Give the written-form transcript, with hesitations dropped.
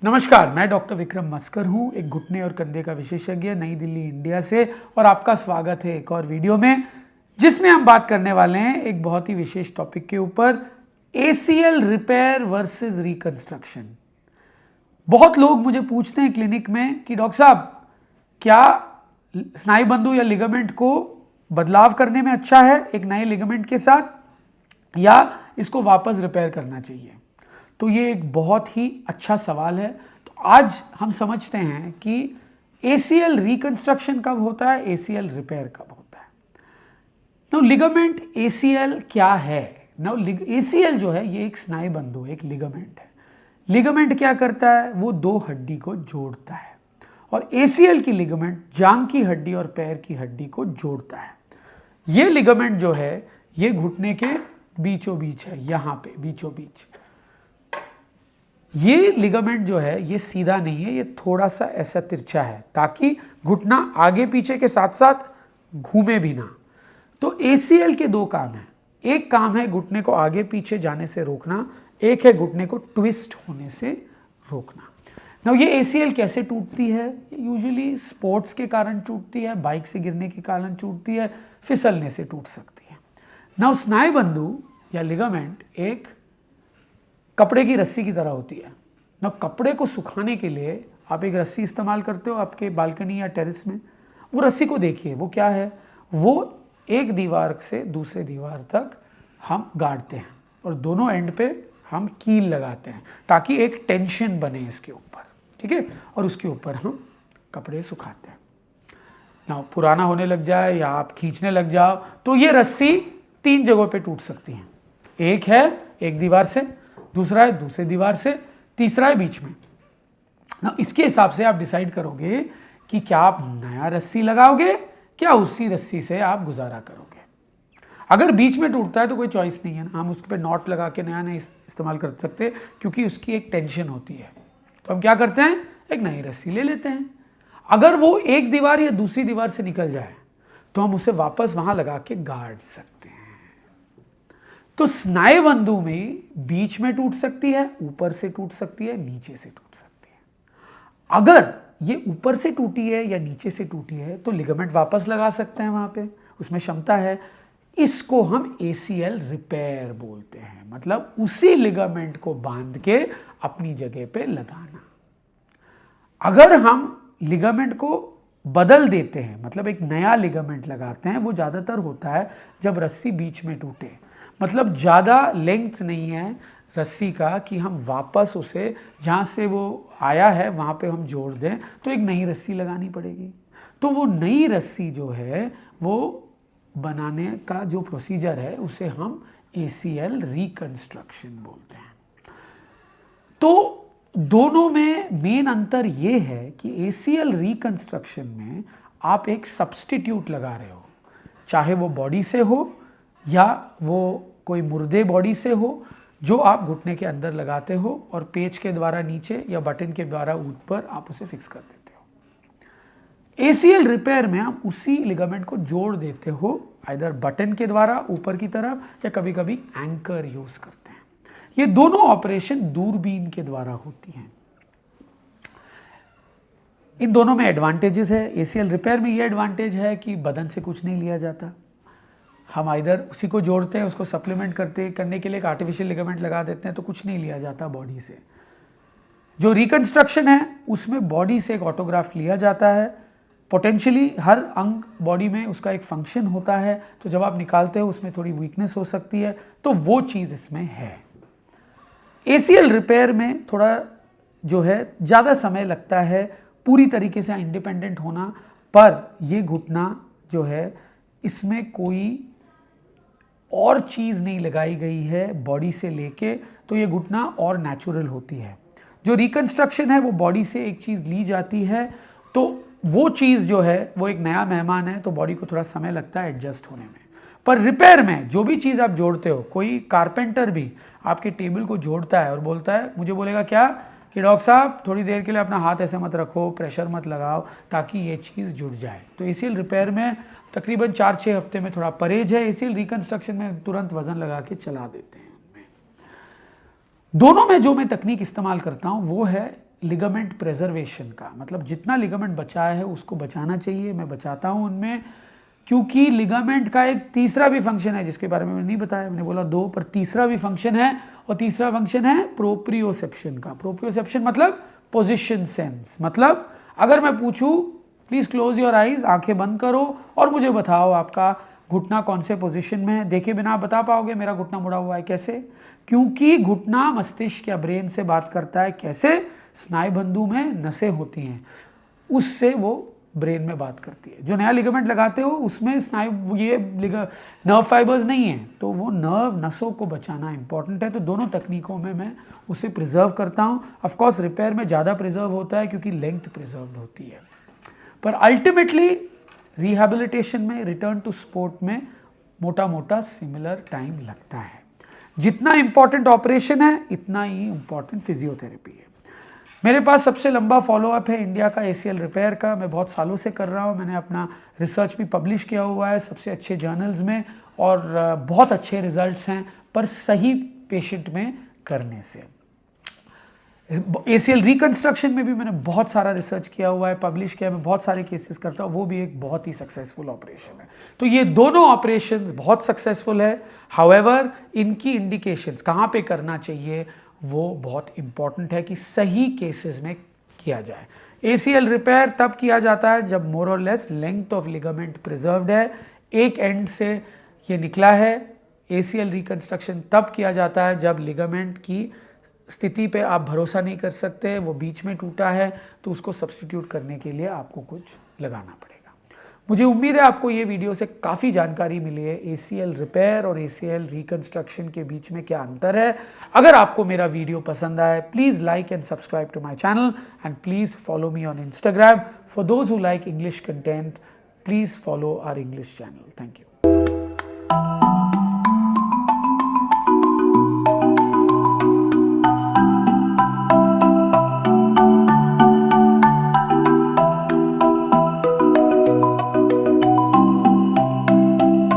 नमस्कार, मैं डॉक्टर विक्रम मस्कर हूँ, एक घुटने और कंधे का विशेषज्ञ नई दिल्ली इंडिया से। और आपका स्वागत है एक और वीडियो में, जिसमें हम बात करने वाले हैं एक बहुत ही विशेष टॉपिक के ऊपर, ACL रिपेयर वर्सेस रिकंस्ट्रक्शन। बहुत लोग मुझे पूछते हैं क्लिनिक में कि डॉक्टर साहब, क्या स्नायुबंधु या लिगामेंट को बदलाव करने में अच्छा है एक नए लिगामेंट के साथ, या इसको वापस रिपेयर करना चाहिए? तो ये एक बहुत ही अच्छा सवाल है। तो आज हम समझते हैं कि ACL रिकंस्ट्रक्शन कब होता है, ACL रिपेयर कब होता है। नाउ लिगामेंट ACL क्या है? नाउ ACL जो है ये एक स्नायुबंधु, एक लिगामेंट है। लिगामेंट क्या करता है? वो दो हड्डी को जोड़ता है, और ACL की लिगामेंट जांघ की हड्डी और पैर की हड्डी को जोड़ता है। ये लिगामेंट जो है ये घुटने के बीचों बीच है, यहाँ पे बीचों बीच। ये लिगामेंट जो है ये सीधा नहीं है, ये थोड़ा सा ऐसा तिरछा है, ताकि घुटना आगे पीछे के साथ साथ घूमे भी ना। तो ACL के दो काम हैं। एक काम है घुटने को आगे पीछे जाने से रोकना, एक है घुटने को ट्विस्ट होने से रोकना। नाउ ये ACL कैसे टूटती है? यूजुअली स्पोर्ट्स के कारण टूटती है, बाइक से गिरने के कारण टूटती है, फिसलने से टूट सकती है। नाउ स्नायुबंधु या लिगामेंट एक कपड़े की रस्सी की तरह होती है ना। कपड़े को सुखाने के लिए आप एक रस्सी इस्तेमाल करते हो आपके बालकनी या टेरेस में। वो रस्सी को देखिए, वो क्या है? वो एक दीवार से दूसरे दीवार तक हम गाड़ते हैं, और दोनों एंड पे हम कील लगाते हैं, ताकि एक टेंशन बने इसके ऊपर, ठीक है? और उसके ऊपर हम कपड़े सुखाते हैं ना। पुराना होने लग जाए या आप खींचने लग जाओ तो ये रस्सी 3 जगहों पे टूट सकती है। एक है एक दीवार से, दूसरा है दूसरे दीवार से, तीसरा है बीच में ना। इसके हिसाब से आप डिसाइड करोगे कि क्या आप नया रस्सी लगाओगे, क्या उसी रस्सी से आप गुजारा करोगे। अगर बीच में टूटता है तो कोई चॉइस नहीं है ना, हम उस पर नॉट लगा के नया इस्तेमाल कर सकते, क्योंकि उसकी एक टेंशन होती है। तो हम क्या करते हैं, एक नई रस्सी ले लेते हैं। अगर वो एक दीवार या दूसरी दीवार से निकल जाए तो हम उसे वापस वहां लगा के गाड़ सकते हैं। तो स्नायुबंधु में बीच में टूट सकती है, ऊपर से टूट सकती है, नीचे से टूट सकती है। अगर ये ऊपर से टूटी है या नीचे से टूटी है तो लिगामेंट वापस लगा सकते हैं, वहां पे उसमें क्षमता है। इसको हम ACL रिपेयर बोलते हैं, मतलब उसी लिगामेंट को बांध के अपनी जगह पे लगाना। अगर हम लिगामेंट को बदल देते हैं, मतलब एक नया लिगामेंट लगाते हैं, वो ज्यादातर होता है जब रस्सी बीच में टूटे, मतलब ज़्यादा लेंथ नहीं है रस्सी का कि हम वापस उसे जहाँ से वो आया है वहाँ पे हम जोड़ दें, तो एक नई रस्सी लगानी पड़ेगी। तो वो नई रस्सी जो है वो बनाने का जो प्रोसीजर है उसे हम ACL रिकंस्ट्रक्शन बोलते हैं। तो दोनों में मेन अंतर ये है कि ACL रिकंस्ट्रक्शन में आप एक सब्स्टिट्यूट लगा रहे हो, चाहे वो बॉडी से हो या वो कोई मुर्दे बॉडी से हो, जो आप घुटने के अंदर लगाते हो और पेच के द्वारा नीचे या बटन के द्वारा ऊपर आप उसे फिक्स कर देते हो। ACL रिपेयर में आप उसी लिगामेंट को जोड़ देते हो, आइदर बटन के द्वारा ऊपर की तरफ या कभी कभी एंकर यूज करते हैं। ये दोनों ऑपरेशन दूरबीन के द्वारा होती हैं। इन दोनों में एडवांटेजेस है। ACL रिपेयर में ये एडवांटेज है कि बदन से कुछ नहीं लिया जाता, हम इधर उसी को जोड़ते हैं, उसको सप्लीमेंट करने के लिए एक आर्टिफिशियल लिगामेंट लगा देते हैं, तो कुछ नहीं लिया जाता बॉडी से। जो रिकंस्ट्रक्शन है उसमें बॉडी से एक ऑटोग्राफ्ट लिया जाता है। पोटेंशियली हर अंग बॉडी में उसका एक फंक्शन होता है, तो जब आप निकालते हो उसमें थोड़ी वीकनेस हो सकती है, तो वो चीज़ इसमें है। ACL रिपेयर में थोड़ा जो है ज़्यादा समय लगता है पूरी तरीके से इंडिपेंडेंट होना, पर ये घुटना जो है इसमें कोई और चीज़ नहीं लगाई गई है बॉडी से लेके, तो ये घुटना और नेचुरल होती है। जो रिकंस्ट्रक्शन है वो बॉडी से एक चीज़ ली जाती है, तो वो चीज़ जो है वो एक नया मेहमान है, तो बॉडी को थोड़ा समय लगता है एडजस्ट होने में। पर रिपेयर में जो भी चीज़ आप जोड़ते हो, कोई कारपेंटर भी आपके टेबल को जोड़ता है और बोलता है, मुझे बोलेगा क्या कि डॉक्टर साहब थोड़ी देर के लिए अपना हाथ ऐसे मत रखो, प्रेशर मत लगाओ, ताकि ये चीज़ जुड़ जाए। तो ACL रिपेयर में तकरीबन 4-6 हफ्ते में थोड़ा परहेज है। ACL रिकंस्ट्रक्शन में तुरंत वजन लगा के चला देते हैं। दोनों में जो मैं तकनीक इस्तेमाल करता हूं वो है लिगामेंट प्रेजर्वेशन का, मतलब जितना लिगामेंट बचा है उसको बचाना चाहिए, मैं बचाता हूँ उनमें, क्योंकि लिगामेंट का एक तीसरा भी फंक्शन है जिसके बारे में मैंने नहीं बताया, मैंने बोला 2 पर तीसरा भी फंक्शन है, और तीसरा फंक्शन है प्रोप्रियोसेप्शन का। प्रोप्रियोसेप्शन मतलब पोजीशन सेंस, मतलब अगर मैं पूछूं प्लीज क्लोज योर आईज, आंखें बंद करो और मुझे बताओ आपका घुटना कौन से पोजीशन में है, देखे बिना आप बता पाओगे मेरा घुटना मुड़ा हुआ है कैसे, क्योंकि घुटना मस्तिष्क या ब्रेन से बात करता है। कैसे? स्नायुबंधु में नसें होती हैं, उससे वो ब्रेन में बात करती है। जो नया लिगामेंट लगाते हो उसमें स्नायु ये नर्व फाइबर्स नहीं है, तो वो नर्व नसों को बचाना इंपॉर्टेंट है। तो दोनों तकनीकों में मैं उसे प्रिजर्व करता हूँ। ऑफ कोर्स रिपेयर में ज़्यादा प्रिजर्व होता है क्योंकि लेंथ प्रिजर्व होती है, पर अल्टीमेटली रिहैबिलिटेशन में, रिटर्न टू स्पोर्ट में मोटा मोटा सिमिलर टाइम लगता है। जितना इंपॉर्टेंट ऑपरेशन है इतना ही इंपॉर्टेंट फिजियोथेरेपी है। मेरे पास सबसे लंबा फॉलोअप है इंडिया का ACL रिपेयर का, मैं बहुत सालों से कर रहा हूँ, मैंने अपना रिसर्च भी पब्लिश किया हुआ है सबसे अच्छे जर्नल्स में, और बहुत अच्छे रिजल्ट्स हैं, पर सही पेशेंट में करने से। ACL रिकंस्ट्रक्शन में भी मैंने बहुत सारा रिसर्च किया हुआ है, पब्लिश किया, मैं बहुत सारे केसेस करता हूँ, वो भी एक बहुत ही सक्सेसफुल ऑपरेशन है। तो ये दोनों ऑपरेशंस बहुत सक्सेसफुल है। हाउएवर इनकी इंडिकेशंस कहाँ पे करना चाहिए वो बहुत इंपॉर्टेंट है कि सही केसेस में किया जाए। ACL रिपेयर तब किया जाता है जब मोर और less length of ligament preserved है, एक एंड से ये निकला है। ACL रिकंस्ट्रक्शन तब किया जाता है जब लिगामेंट की स्थिति पे आप भरोसा नहीं कर सकते, वो बीच में टूटा है, तो उसको सब्स्टिट्यूट करने के लिए आपको कुछ लगाना पड़ेगा। मुझे उम्मीद है आपको ये वीडियो से काफ़ी जानकारी मिली है ACL रिपेयर और ACL रिकंस्ट्रक्शन के बीच में क्या अंतर है। अगर आपको मेरा वीडियो पसंद आए, please like and subscribe to my channel and please follow me on Instagram. For those who like English content, please follow our English channel. Thank you.